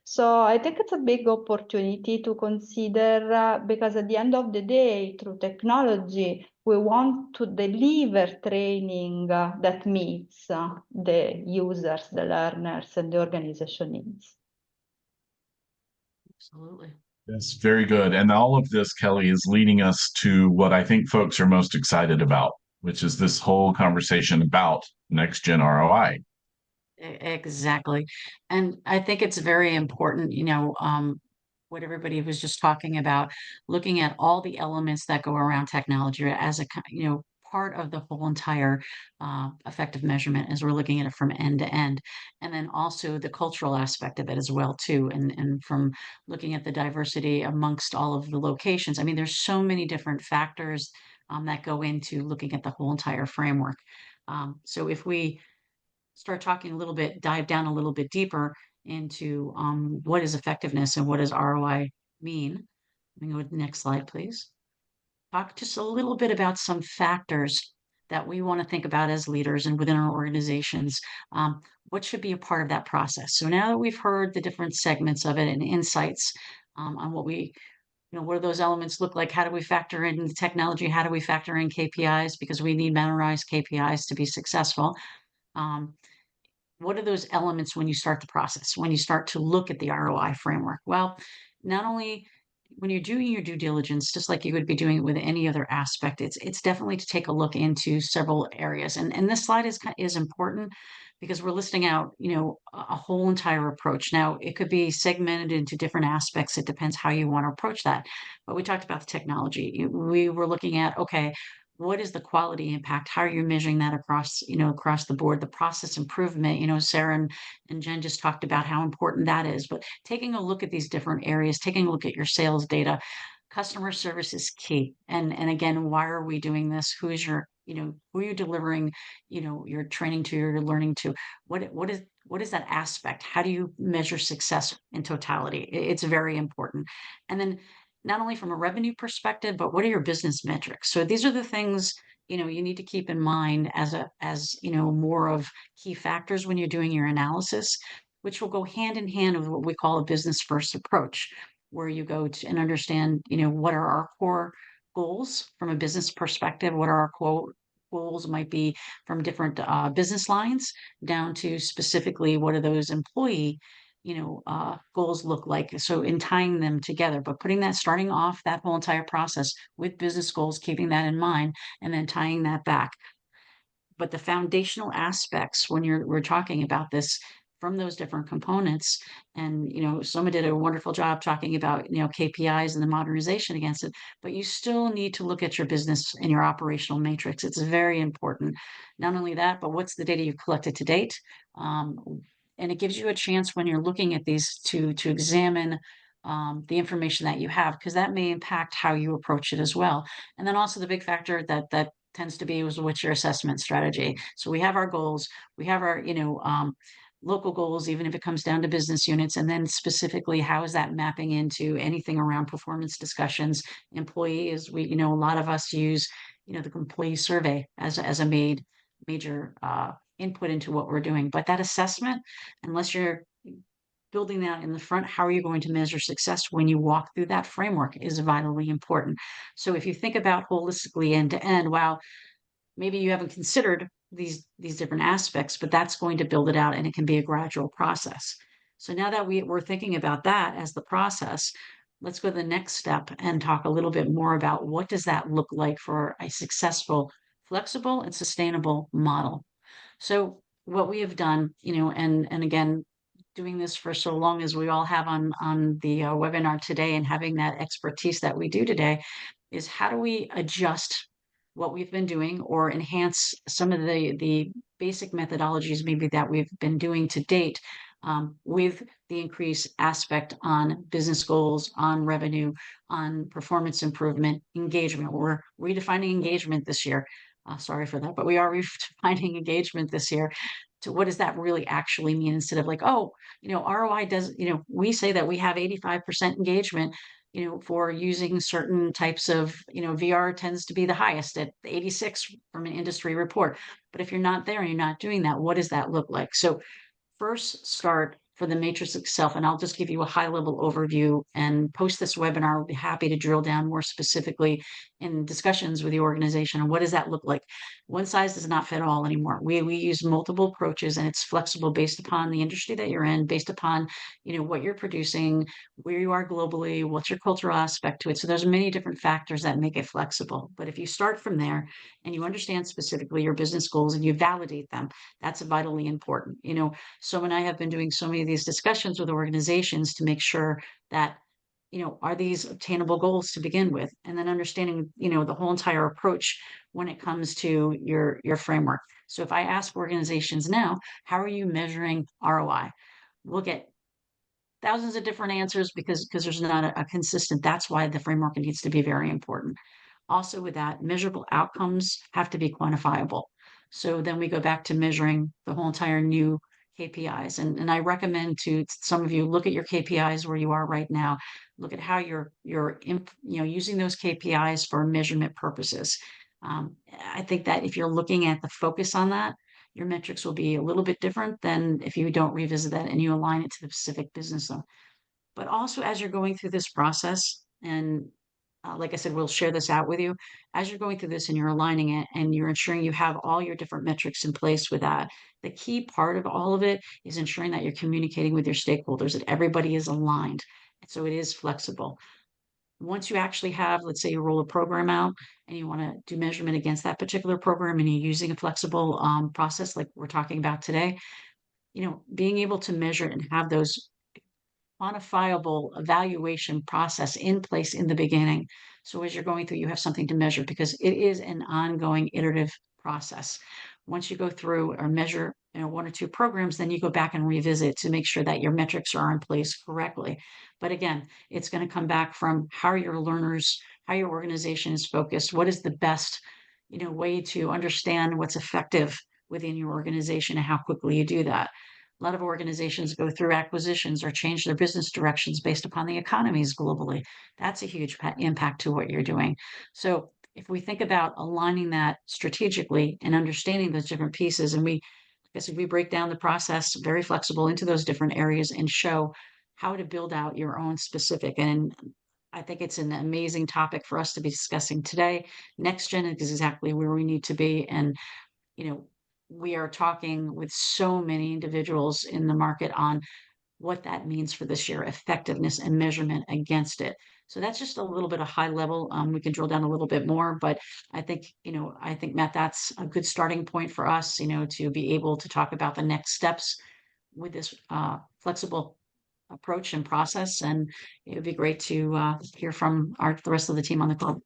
So I think it's a big opportunity to consider because at the end of the day, through technology, we want to deliver training that meets the users, the learners, and the organization needs. Absolutely. That's very good. And all of this, Kelly, is leading us to what I think folks are most excited about, which is this whole conversation about next gen ROI. Exactly. And I think it's very important, what everybody was just talking about, looking at all the elements that go around technology as a, part of the whole entire effective measurement as we're looking at it from end to end. And then also the cultural aspect of it as well, too. And from looking at the diversity amongst all of the locations. I mean, there's so many different factors that go into looking at the whole entire framework. So if we start talking a little bit, dive down a little bit deeper into what is effectiveness and what does ROI mean. Let me go to the next slide, please. Talk just a little bit about some factors that we want to think about as leaders and within our organizations. What should be a part of that process? So now that we've heard the different segments of it and insights on what what do those elements look like? How do we factor in the technology? How do we factor in KPIs? Because we need memorized KPIs to be successful. What are those elements when you start the process, when you start to look at the ROI framework? Well, not only when you're doing your due diligence, just like you would be doing it with any other aspect, it's definitely to take a look into several areas. And this slide is important because we're listing out, a whole entire approach. Now, it could be segmented into different aspects. It depends how you want to approach that. But we talked about the technology. We were looking at, okay, what is the quality impact? How are you measuring that across the board? The process improvement, Sarah and Jen just talked about how important that is. But taking a look at these different areas, taking a look at your sales data, customer service is key. And again, why are we doing this? Who is who are you delivering, your training to, your learning to? What is that aspect? How do you measure success in totality? It's very important. And then not only from a revenue perspective, but what are your business metrics? So these are the things, you need to keep in mind as more of key factors when you're doing your analysis, which will go hand in hand with what we call a business first approach. where you go to and understand, what are our core goals from a business perspective, what are our core goals might be from different business lines down to specifically what are those employee goals look like. So in tying them together, but starting off that whole entire process with business goals, keeping that in mind, and then tying that back. But the foundational aspects when we're talking about this from those different components, and Soma did a wonderful job talking about KPIs and the modernization against it, but you still need to look at your business and your operational matrix. It's very important. Not only that, but what's the data you've collected to date, and it gives you a chance when you're looking at these to examine the information that you have, because that may impact how you approach it as well. And then also the big factor that tends to be was what's your assessment strategy. So we have our goals, we have our local goals, even if it comes down to business units, and then specifically how is that mapping into anything around performance discussions, employees. A lot of us use the employee survey as a major input into what we're doing. But that assessment, unless you're building that in the front, how are you going to measure success when you walk through that framework is vitally important. So if you think about holistically end to end, wow, maybe you haven't considered these different aspects, but that's going to build it out, and it can be a gradual process. So now that we're thinking about that as the process, let's go to the next step and talk a little bit more about what does that look like for a successful, flexible, and sustainable model. So what we have done, and again, doing this for so long as we all have on the webinar today, and having that expertise that we do today, is how do we adjust what we've been doing or enhance some of the basic methodologies maybe that we've been doing to date, with the increased aspect on business goals, on revenue, on performance improvement, engagement. We're redefining engagement this year. Sorry for that, but we are redefining engagement this year to what does that really actually mean, instead of like, oh, ROI does, we say that we have 85% engagement, for using certain types of, VR tends to be the highest at 86 from an industry report. But if you're not there and you're not doing that, what does that look like? So first start for the matrix itself, and I'll just give you a high-level overview and post this webinar. I'll be happy to drill down more specifically in discussions with the organization. And what does that look like? One size does not fit all anymore. We use multiple approaches, and it's flexible based upon the industry that you're in, based upon what you're producing, where you are globally, what's your cultural aspect to it. So there's many different factors that make it flexible. But if you start from there and you understand specifically your business goals and you validate them, that's vitally important. So and I have been doing so many of these discussions with organizations to make sure that, are these obtainable goals to begin with? And then understanding, the whole entire approach when it comes to your framework. So if I ask organizations now, how are you measuring ROI? We'll get thousands of different answers because there's not a consistent, that's why the framework needs to be very important. Also with that, measurable outcomes have to be quantifiable. So then we go back to measuring the whole entire new KPIs. And I recommend to some of you, look at your KPIs where you are right now. Look at how you're using those KPIs for measurement purposes. I think that if you're looking at the focus on that, your metrics will be a little bit different than if you don't revisit that and you align it to the specific business zone. But also as you're going through this process, and like I said, we'll share this out with you. As you're going through this and you're aligning it and you're ensuring you have all your different metrics in place with that, the key part of all of it is ensuring that you're communicating with your stakeholders, that everybody is aligned. So it is flexible. Once you actually have, let's say you roll a program out and you want to do measurement against that particular program and you're using a flexible process like we're talking about today, being able to measure and have those quantifiable evaluation process in place in the beginning. So as you're going through, you have something to measure because it is an ongoing iterative process. Once you go through or measure, one or two programs, then you go back and revisit to make sure that your metrics are in place correctly. But again, it's going to come back from how your learners, how your organization is focused, what is the best, way to understand what's effective within your organization and how quickly you do that. A lot of organizations go through acquisitions or change their business directions based upon the economies globally. That's a huge impact to what you're doing. So if we think about aligning that strategically and understanding those different pieces, and we break down the process very flexible into those different areas and show how to build out your own specific. And I think it's an amazing topic for us to be discussing today. Next gen is exactly where we need to be. And, we are talking with so many individuals in the market on what that means for this year, effectiveness and measurement against it. So that's just a little bit of high level. We can drill down a little bit more, but I think, Matt, that's a good starting point for us, to be able to talk about the next steps with this flexible approach and process. And it would be great to hear from the rest of the team on the call.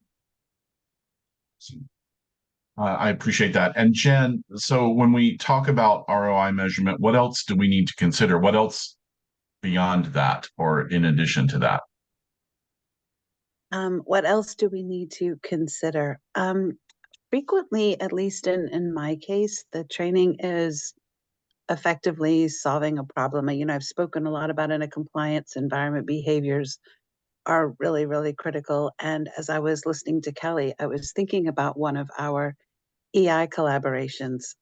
I appreciate that. And Jen, so when we talk about ROI measurement, what else do we need to consider? What else beyond that or in addition to that? What else do we need to consider? Frequently, at least in my case, the training is effectively solving a problem. I've spoken a lot about in a compliance environment, behaviors are really, really critical. And as I was listening to Kelly, I was thinking about one of our EI collaborations.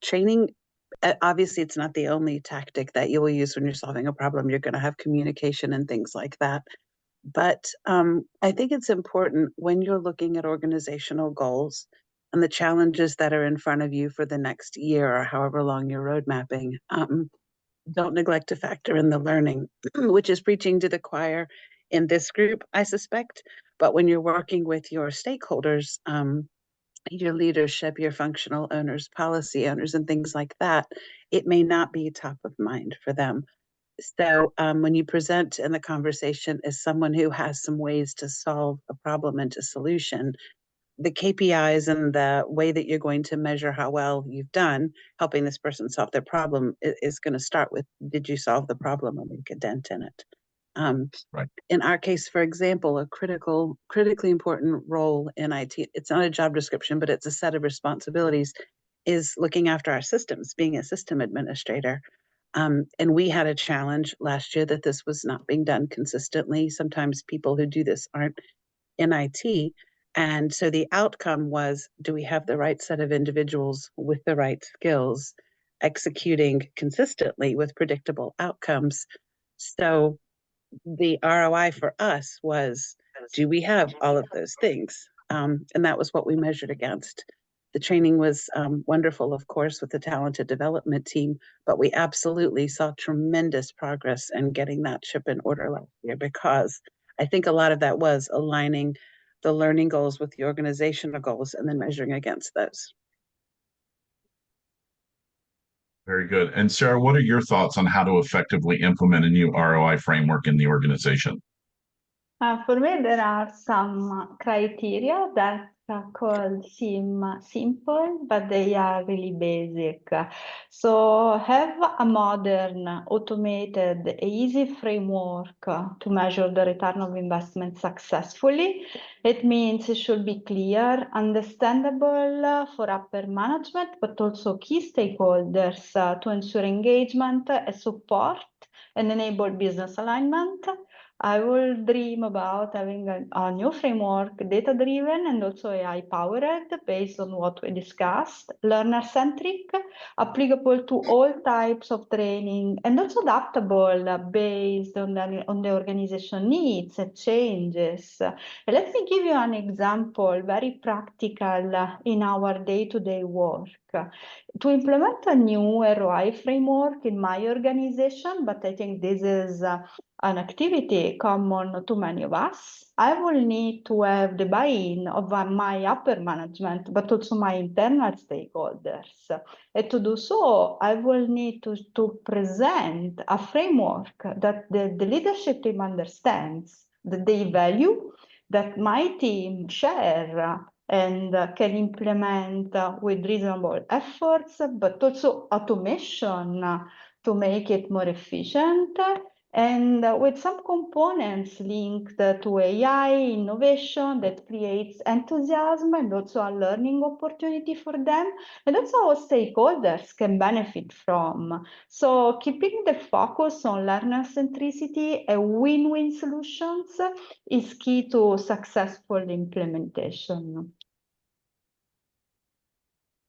Training, obviously, it's not the only tactic that you will use when you're solving a problem. You're going to have communication and things like that. But I think it's important when you're looking at organizational goals and the challenges that are in front of you for the next year or however long you're road mapping, don't neglect to factor in the learning, which is preaching to the choir in this group, I suspect. But when you're working with your stakeholders, your leadership, your functional owners, policy owners, and things like that, it may not be top of mind for them. So when you present in the conversation as someone who has some ways to solve a problem and a solution, the KPIs and the way that you're going to measure how well you've done helping this person solve their problem is going to start with, did you solve the problem or make a dent in it? Right. In our case, for example, a critically important role in IT, it's not a job description, but it's a set of responsibilities, is looking after our systems, being a system administrator. And we had a challenge last year that this was not being done consistently. Sometimes people who do this aren't in IT. And so the outcome was, do we have the right set of individuals with the right skills executing consistently with predictable outcomes? So the ROI for us was, do we have all of those things? And that was what we measured against. The training was wonderful, of course, with the talented development team, but we absolutely saw tremendous progress in getting that ship in order last year, because I think a lot of that was aligning the learning goals with the organizational goals and then measuring against those. Very good. And Sarah, what are your thoughts on how to effectively implement a new ROI framework in the organization? For me, there are some criteria that could seem simple, but they are really basic. So have a modern, automated, easy framework to measure the return of investment successfully. It means it should be clear, understandable for upper management, but also key stakeholders to ensure engagement and support and enable business alignment. I will dream about having a new framework, data-driven and also AI-powered, based on what we discussed, learner-centric, applicable to all types of training, and also adaptable based on the organization needs and changes. Let me give you an example, very practical in our day-to-day work. To implement a new ROI framework in my organization, but I think this is an activity common to many of us, I will need to have the buy-in of my upper management, but also my internal stakeholders. And to do so, I will need to present a framework that the leadership team understands, that they value, that my team share and can implement with reasonable efforts, but also automation to make it more efficient, and with some components linked to AI innovation that creates enthusiasm and also a learning opportunity for them, and also our stakeholders can benefit from. So keeping the focus on learner centricity and win-win solutions is key to successful implementation.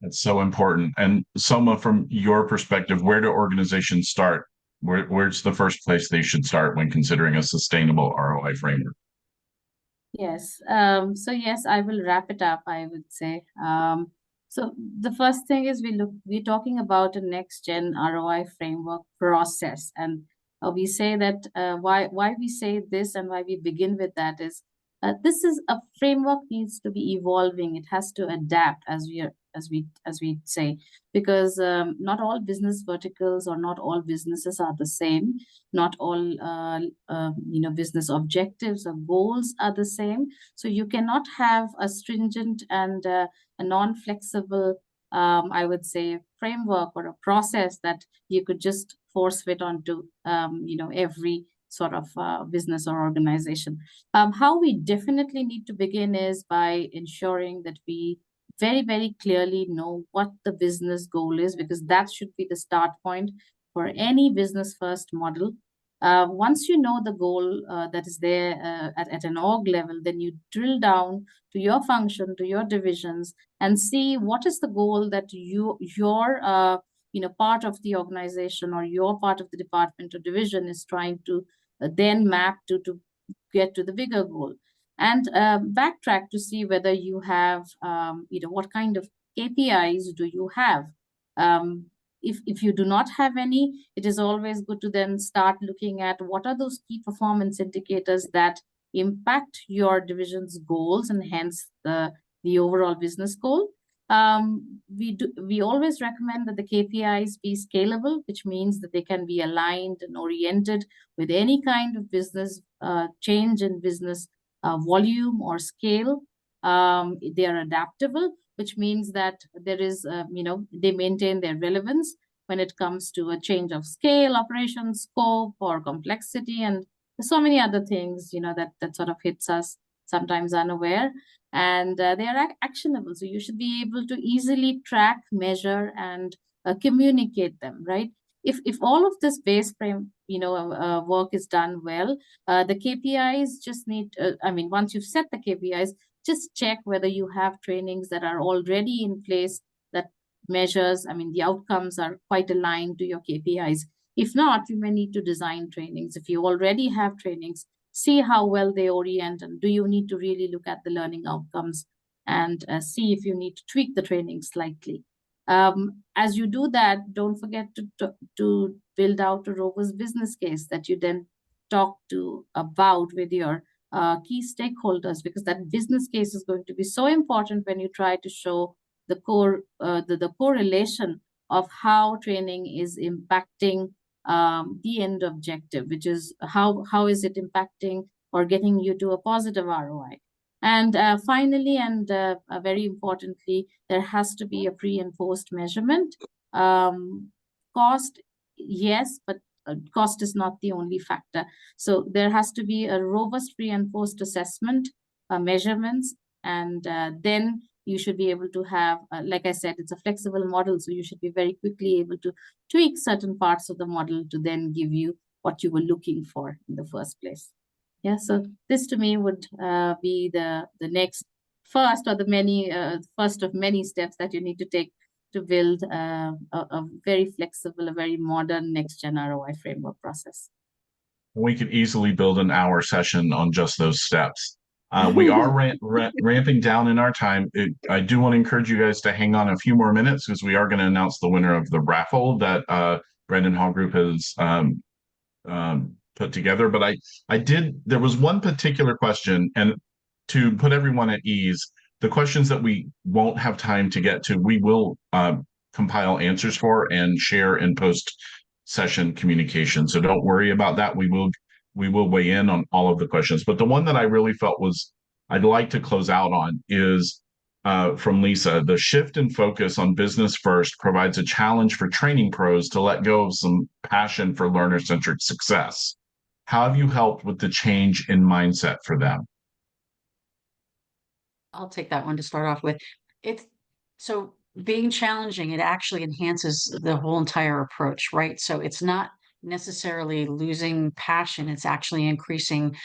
That's so important. And Soma, from your perspective, where do organizations start Where's the first place they should start when considering a sustainable ROI framework? Yes. So yes, I will wrap it up, I would say. So the first thing is we're talking about a next gen ROI framework process. And we say that why we say this and why we begin with that is this is a framework needs to be evolving. It has to adapt as we say, because not all business verticals or not all businesses are the same. Not all business objectives or goals are the same. So you cannot have a stringent and a non-flexible I would say framework or a process that you could just force fit onto every sort of business or organization. How we definitely need to begin is by ensuring that we very, very clearly know what the business goal is, because that should be the start point for any business first model. Once you know the goal that is there at an org level, then you drill down to your function, to your divisions, and see what is the goal that your part of the organization or your part of the department or division is trying to then map to get to the bigger goal. And backtrack to see whether you have, what kind of KPIs do you have? If you do not have any, it is always good to then start looking at what are those key performance indicators that impact your division's goals and hence the overall business goal. We always recommend that the KPIs be scalable, which means that they can be aligned and oriented with any kind of business change in business volume or scale. They are adaptable, which means that there is, they maintain their relevance when it comes to a change of scale, operation scope, or complexity, and so many other things, that sort of hits us sometimes unaware. And they are actionable, so you should be able to easily track, measure, and communicate them, right? If all of this base frame, work is done well, the KPIs just need, once you've set the KPIs, just check whether you have trainings that are already in place that measures, the outcomes are quite aligned to your KPIs. If not, you may need to design trainings. If you already have trainings, see how well they orient, and do you need to really look at the learning outcomes and see if you need to tweak the training slightly. As you do that, don't forget to build out a robust business case that you then talk about with your key stakeholders, because that business case is going to be so important when you try to show the correlation of how training is impacting the end objective, which is how is it impacting or getting you to a positive ROI. And finally, and very importantly, there has to be a pre and post measurement. Cost, yes, but cost is not the only factor. So there has to be a robust pre and post assessment, measurements, and then you should be able to have, like I said, it's a flexible model, so you should be very quickly able to tweak certain parts of the model to then give you what you were looking for in the first place. Yeah, so this to me would be the next first, or the many first of many steps that you need to take to build a very flexible, a very modern next-gen ROI framework process. We could easily build an hour session on just those steps. We are ramping down in our time. I do want to encourage you guys to hang on a few more minutes, because we are going to announce the winner of the raffle that Brandon Hall Group has put together. But there was one particular question, and to put everyone at ease, the questions that we won't have time to get to, we will compile answers for and share in post-session communication. So don't worry about that. We will weigh in on all of the questions. But the one that I really felt I'd like to close out on is from Lisa. The shift in focus on business first provides a challenge for training pros to let go of some passion for learner-centered success. How have you helped with the change in mindset for them? I'll take that one to start off with. So being challenging, it actually enhances the whole entire approach, right? So it's not necessarily losing passion, it's actually increasing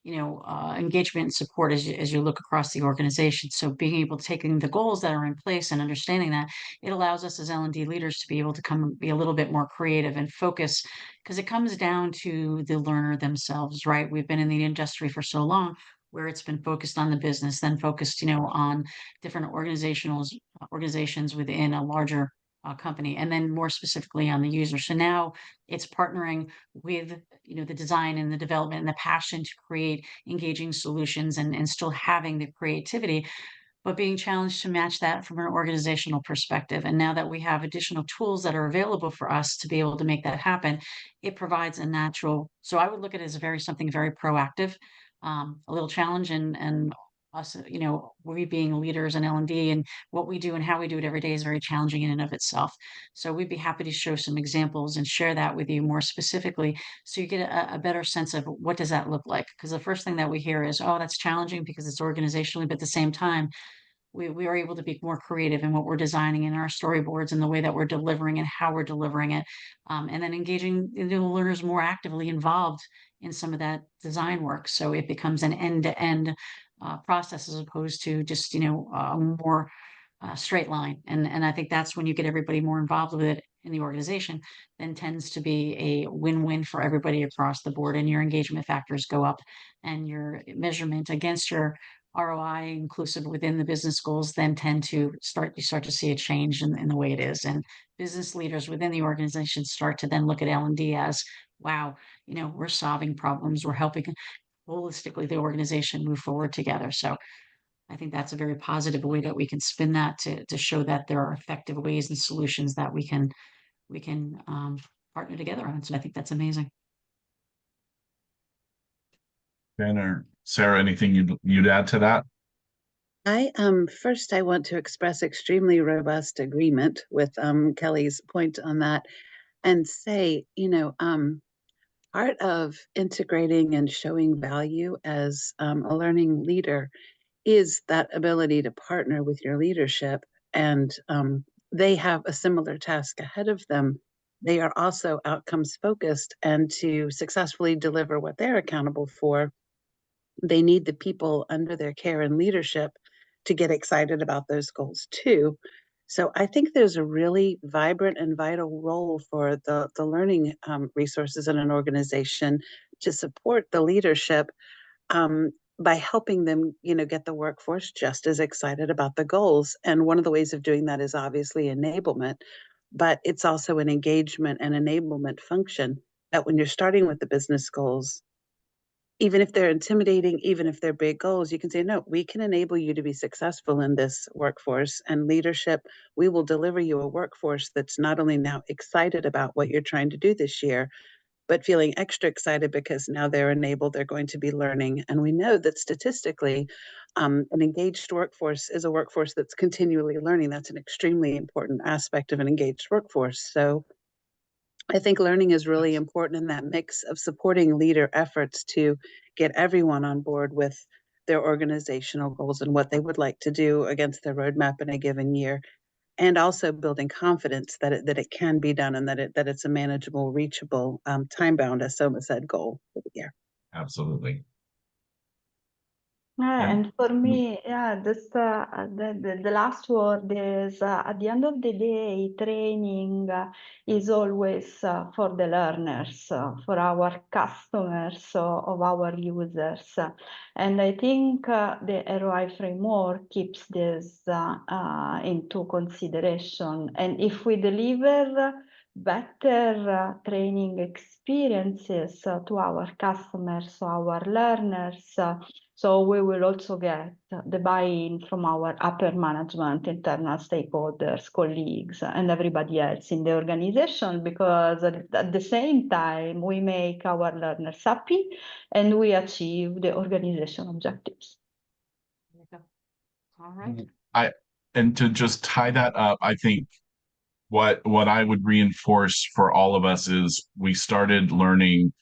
engagement and support as you look across the organization. So being able to taking the goals that are in place and understanding that, it allows us as L&D leaders to be able to come be a little bit more creative and focus, because it comes down to the learner themselves, right? We've been in the industry for so long where it's been focused on the business, then focused, on different organizations within a larger company, and then more specifically on the user. So now it's partnering with the design and the development and the passion to create engaging solutions, and still having the creativity, but being challenged to match that from an organizational perspective. And now that we have additional tools that are available for us to be able to make that happen, it provides a natural. So I would look at it as something very proactive, a little challenge, and us, we being leaders in L&D, and what we do and how we do it every day is very challenging in and of itself. So we'd be happy to show some examples and share that with you more specifically, so you get a better sense of what does that look like. Because the first thing that we hear is, oh, that's challenging because it's organizationally, but at the same time, we are able to be more creative in what we're designing in our storyboards and the way that we're delivering and how we're delivering it, and then engaging the learners more actively involved in some of that design work. So it becomes an end-to-end process, as opposed to just a more straight line. And I think that's when you get everybody more involved with it in the organization, then tends to be a win-win for everybody across the board, and your engagement factors go up, and your measurement against your ROI inclusive within the business goals then tend to start to see a change in the way it is. And business leaders within the organization start to then look at L&D as, wow, we're solving problems, we're helping holistically the organization move forward together. So I think that's a very positive way that we can spin that, to show that there are effective ways and solutions that we can partner together on. So I think that's amazing. Ben or Sarah, anything you'd add to that? First I want to express extremely robust agreement with Kelly's point on that, and say, part of integrating and showing value as a learning leader is that ability to partner with your leadership, and they have a similar task ahead of them. They are also outcomes focused, and to successfully deliver what they're accountable for, they need the people under their care and leadership to get excited about those goals too. So I think there's a really vibrant and vital role for the learning resources in an organization to support the leadership, by helping them, get the workforce just as excited about the goals. And one of the ways of doing that is obviously enablement, but it's also an engagement and enablement function, that when you're starting with the business goals, even if they're intimidating, even if they're big goals, you can say, no, we can enable you to be successful in this workforce and leadership. We will deliver you a workforce that's not only now excited about what you're trying to do this year, but feeling extra excited because now they're enabled, they're going to be learning. And we know that statistically, an engaged workforce is a workforce that's continually learning. That's an extremely important aspect of an engaged workforce. So I think learning is really important in that mix of supporting leader efforts to get everyone on board with their organizational goals and what they would like to do against their roadmap in a given year, and also building confidence that it can be done, and that it's a manageable, reachable, time-bound, as Soma said, goal for the year. Absolutely. And for me, this the last word is, at the end of the day, training is always for the learners, for our customers, of our users. And I think the ROI framework keeps this into consideration. And if we deliver better training experiences to our customers, to our learners, so we will also get the buy-in from our upper management, internal stakeholders, colleagues, and everybody else in the organization, because at the same time, we make our learners happy and we achieve the organization objectives. All right. And to just tie that up, I think what I would reinforce for all of us is, we started learning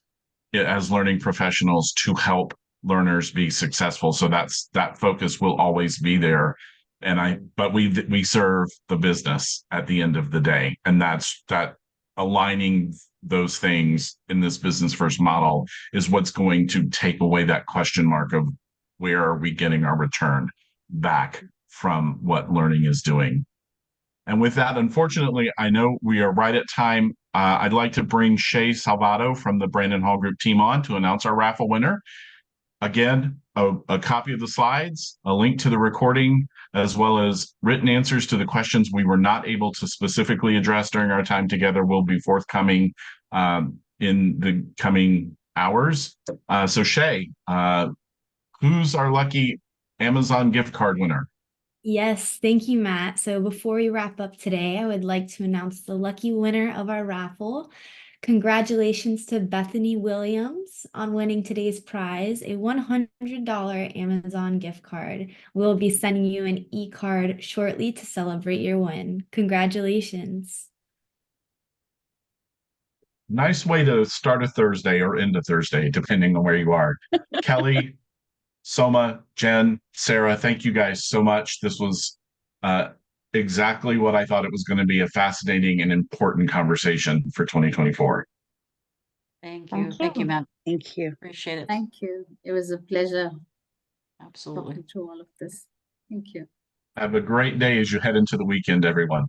as learning professionals to help learners be successful. So that focus will always be there. But we serve the business at the end of the day. And that aligning those things in this business first model is what's going to take away that question mark of where are we getting our return back from what learning is doing. And with that, unfortunately, I know we are right at time. I'd like to bring Shay Salvato from the Brandon Hall Group team on to announce our raffle winner. Again, a copy of the slides, a link to the recording, as well as written answers to the questions we were not able to specifically address during our time together will be forthcoming in the coming hours. So Shay, who's our lucky Amazon gift card winner? Yes, thank you, Matt. So before we wrap up today, I would like to announce the lucky winner of our raffle. Congratulations to Bethany Williams on winning today's prize, a $100 Amazon gift card. We'll be sending you an e-card shortly to celebrate your win. Congratulations. Nice way to start a Thursday or end a Thursday, depending on where you are. Kelly, Soma, Jen, Sarah, thank you guys so much. This was exactly what I thought it was going to be, a fascinating and important conversation for 2024. Thank you. Thank you, Matt. Thank you. Appreciate it. Thank you. It was a pleasure Absolutely. talking through all of this. Thank you. Have a great day as you head into the weekend, everyone.